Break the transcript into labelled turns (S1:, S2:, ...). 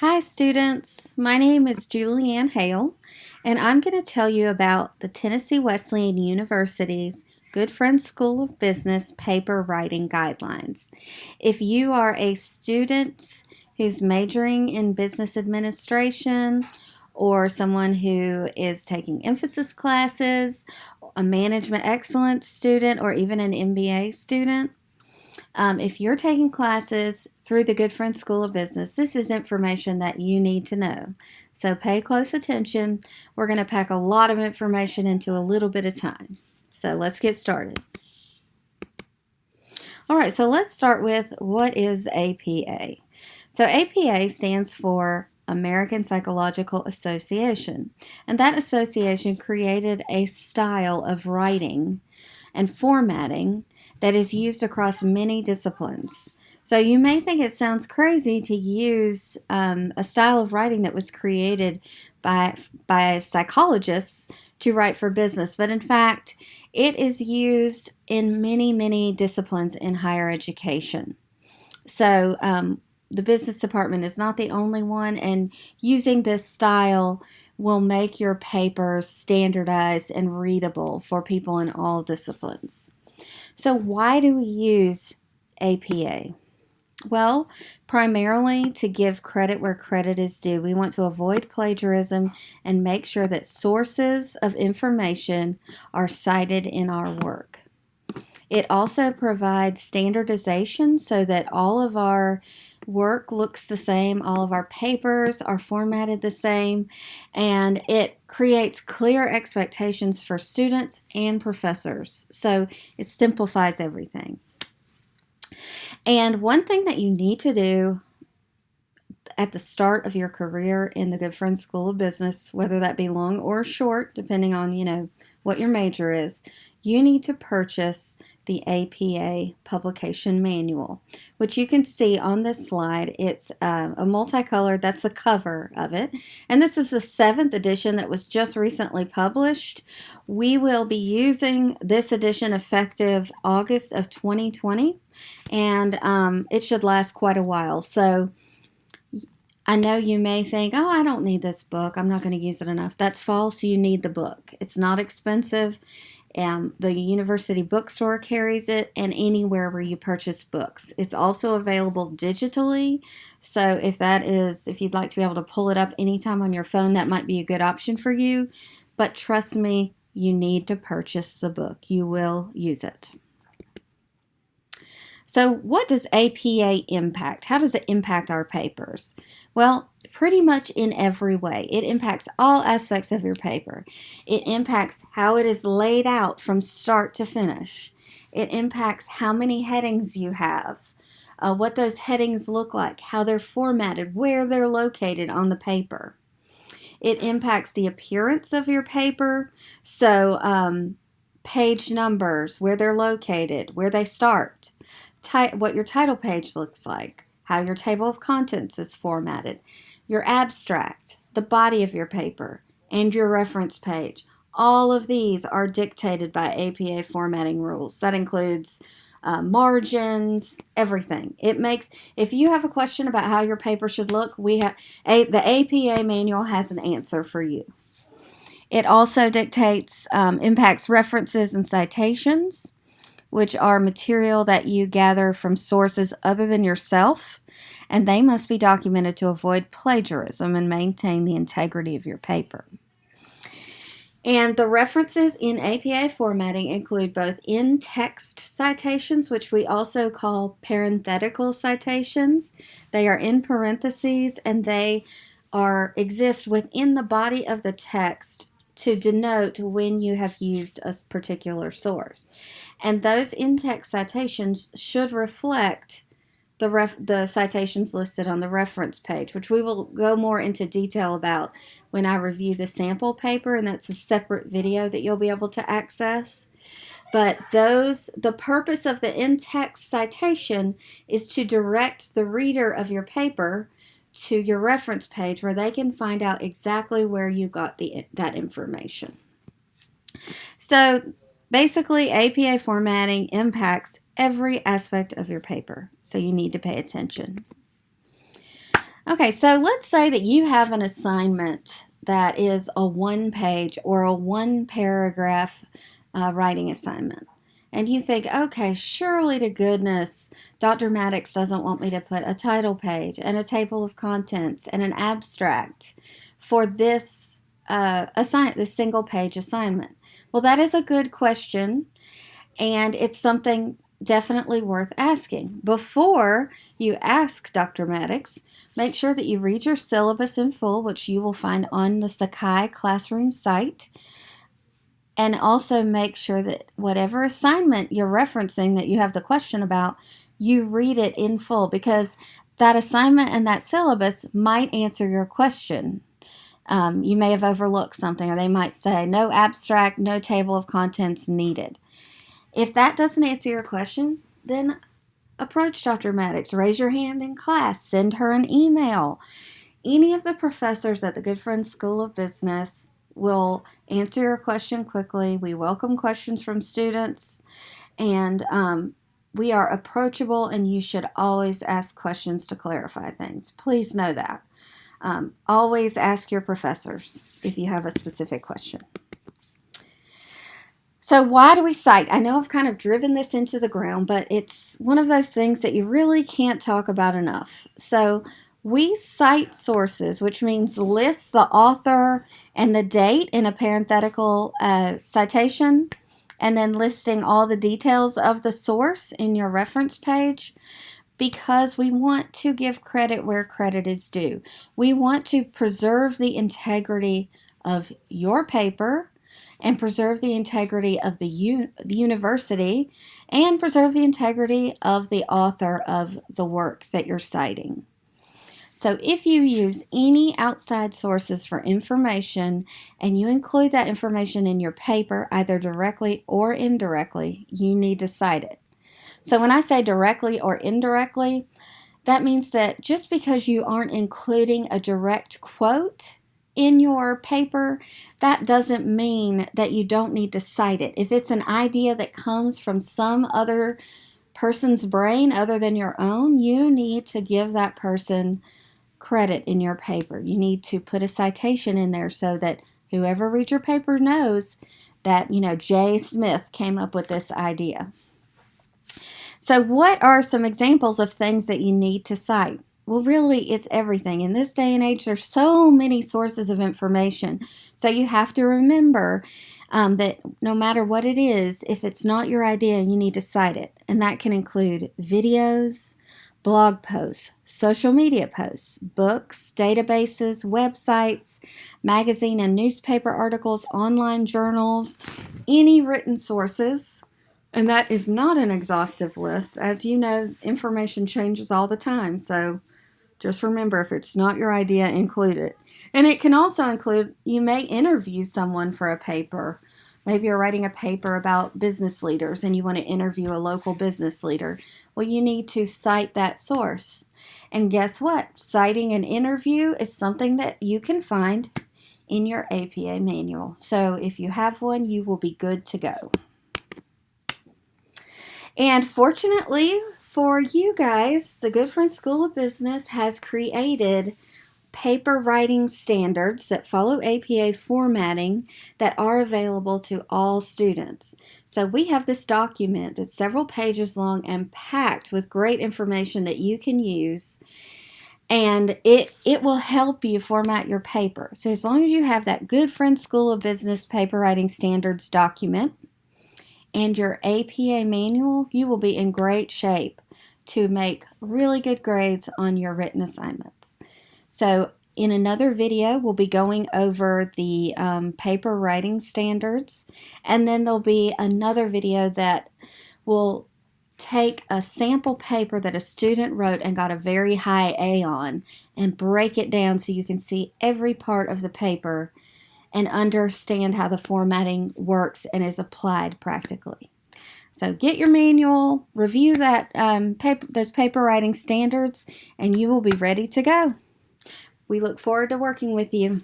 S1: Hi students, my name is Julianne Hale and I'm going to tell you about the Tennessee Wesleyan University's Good Friends School of Business paper writing guidelines. If you are a student who's majoring in business administration or someone who is taking emphasis classes, a management excellence student, or even an MBA student, if you're taking classes through the Good Friends School of Business, this is information that you need to know. So pay close attention. We're going to pack a lot of information into a little bit of time. So let's get started. All right, so let's start with what is APA. So APA stands for American Psychological Association, and that association created a style of writing and formatting that is used across many disciplines. So you may think it sounds crazy to use a style of writing that was created by psychologists to write for business, but in fact, it is used in many disciplines in higher education. So the business department is not the only one, and using this style will make your papers standardized and readable for people in all disciplines. So why do we use APA? Well, primarily to give credit where credit is due. We want to avoid plagiarism and make sure that sources of information are cited in our work. It also provides standardization so that all of our work looks the same, all of our papers are formatted the same, and it creates clear expectations for students and professors. So it simplifies everything. And one thing that you need to do at the start of your career in the Good Friends School of Business, whether that be long or short, depending on, what your major is, you need to purchase the APA publication manual, which you can see on this slide. It's a multicolored, that's the cover of it. And this is the 7th edition that was just recently published. We will be using this edition effective August of 2020, and it should last quite a while. So I know you may think, oh, I don't need this book. I'm not going to use it enough. That's false. You need the book. It's not expensive. The university bookstore carries it, and anywhere where you purchase books. It's also available digitally. So if you'd like to be able to pull it up anytime on your phone, that might be a good option for you. But trust me, you need to purchase the book. You will use it. So what does APA impact? How does it impact our papers? Well, pretty much in every way. It impacts all aspects of your paper. It impacts how it is laid out from start to finish. It impacts how many headings you have, what those headings look like, how they're formatted, where they're located on the paper. It impacts the appearance of your paper, so page numbers, where they're located, where they start, what your title page looks like, how your table of contents is formatted, your abstract, the body of your paper, and your reference page. All of these are dictated by APA formatting rules. That includes margins, everything. If you have a question about how your paper should look, the APA manual has an answer for you. It also impacts references and citations, which are material that you gather from sources other than yourself, and they must be documented to avoid plagiarism and maintain the integrity of your paper. And the references in APA formatting include both in-text citations, which we also call parenthetical citations. They are in parentheses, and they exist within the body of the text to denote when you have used a particular source. And those in-text citations should reflect the citations listed on the reference page, which we will go more into detail about when I review the sample paper, and that's a separate video that you'll be able to access. But the purpose of the in-text citation is to direct the reader of your paper to your reference page where they can find out exactly where you got that information. So basically, APA formatting impacts every aspect of your paper, so you need to pay attention. Okay, so let's say that you have an assignment that is a 1-page or a 1-paragraph writing assignment. And you think, okay, surely to goodness, Dr. Maddox doesn't want me to put a title page and a table of contents and an abstract for this this single-page assignment. Well, that is a good question, and it's something definitely worth asking. Before you ask Dr. Maddox, make sure that you read your syllabus in full, which you will find on the Sakai Classroom site. And also make sure that whatever assignment you're referencing that you have the question about, you read it in full, because that assignment and that syllabus might answer your question. You may have overlooked something, or they might say no abstract, no table of contents needed. If that doesn't answer your question, then approach Dr. Maddox. Raise your hand in class. Send her an email. Any of the professors at the Good Friends School of Business will answer your question quickly. We welcome questions from students, and we are approachable, and you should always ask questions to clarify things. Please know that. Always ask your professors if you have a specific question. So why do we cite? I know I've kind of driven this into the ground, but it's one of those things that you really can't talk about enough. So we cite sources, which means list the author and the date in a parenthetical citation, and then listing all the details of the source in your reference page, because we want to give credit where credit is due. We want to preserve the integrity of your paper and preserve the integrity of the university and preserve the integrity of the author of the work that you're citing. So if you use any outside sources for information and you include that information in your paper, either directly or indirectly, you need to cite it. So when I say directly or indirectly, that means that just because you aren't including a direct quote in your paper, that doesn't mean that you don't need to cite it. If it's an idea that comes from some other person's brain other than your own, you need to give that person credit in your paper. You need to put a citation in there so that whoever reads your paper knows that, J. Smith came up with this idea. So what are some examples of things that you need to cite? Well, really, it's everything. In this day and age, there's so many sources of information. So you have to remember that no matter what it is, if it's not your idea, you need to cite it. And that can include videos, blog posts, social media posts, books, databases, websites, magazine and newspaper articles, online journals, any written sources. And that is not an exhaustive list. As you know, information changes all the time. So just remember, if it's not your idea, include it. And it can also include, you may interview someone for a paper. Maybe you're writing a paper about business leaders and you want to interview a local business leader. Well, you need to cite that source. And guess what? Citing an interview is something that you can find in your APA manual. So if you have one, you will be good to go. And fortunately for you guys, the Good Friends School of Business has created paper writing standards that follow APA formatting that are available to all students. So we have this document that's several pages long and packed with great information that you can use, and it will help you format your paper. So as long as you have that Good Friends School of Business paper writing standards document and your APA manual, you will be in great shape to make really good grades on your written assignments. So in another video, we'll be going over the paper writing standards, and then there'll be another video that will take a sample paper that a student wrote and got a very high A on and break it down so you can see every part of the paper and understand how the formatting works and is applied practically. So get your manual, review that those paper writing standards, and you will be ready to go. We look forward to working with you.